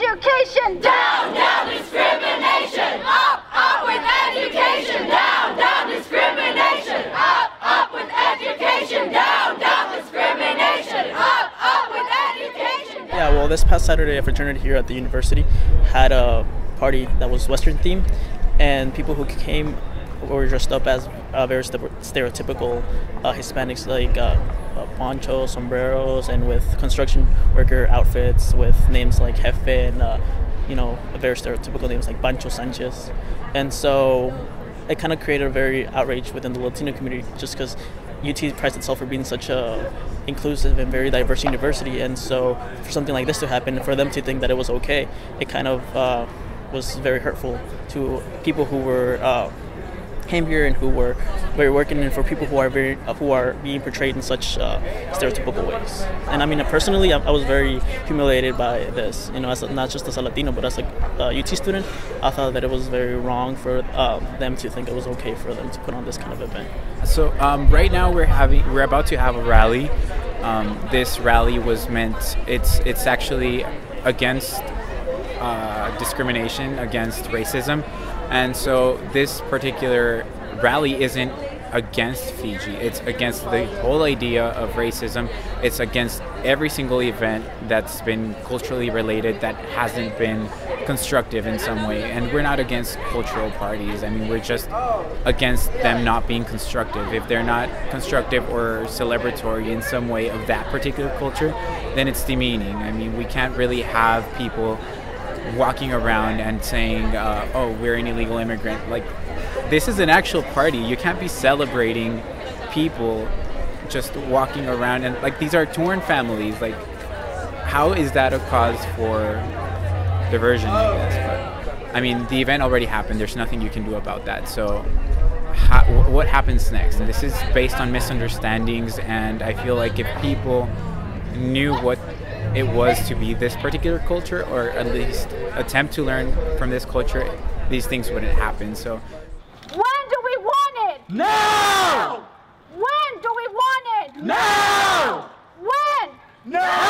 education! Down, down discrimination! Up, up with education! Down, down discrimination! Up with education! Down, down discrimination! Up with education! Yeah, well, this past Saturday, a fraternity here at the university had a party that was Western themed, and people who came were dressed up as very stereotypical Hispanics, like ponchos, sombreros, and with construction worker outfits with names like Jefe and very stereotypical names like Pancho Sanchez. And so it kind of created a very outrage within the Latino community, just because UT prides itself for being such a inclusive and very diverse university. And so for something like this to happen, for them to think that it was okay, it kind of was very hurtful to people who were came here and who were very working, and for people who are being portrayed in such stereotypical ways. And I mean, personally, I was very humiliated by this. As not just as a Latino, but as a UT student, I thought that it was very wrong for them to think it was okay for them to put on this kind of event. So right now we're about to have a rally. This rally was meant. It's actually against discrimination, against racism. And so this particular rally isn't against Fiji. It's against the whole idea of racism. It's against every single event that's been culturally related that hasn't been constructive in some way. And we're not against cultural parties. I mean, we're just against them not being constructive. If they're not constructive or celebratory in some way of that particular culture, then it's demeaning. I mean, we can't really have people walking around and saying, oh, we're an illegal immigrant. Like, this is an actual party. You can't be celebrating people just walking around, and like, these are torn families. Like, how is that a cause for diversion, I guess? But I mean, the event already happened. There's nothing you can do about that. So what happens next? And this is based on misunderstandings, and I feel like if people knew what it was to be this particular culture, or at least attempt to learn from this culture, these things wouldn't happen. So When do we want it? Now! When do we want it? Now! When? Now!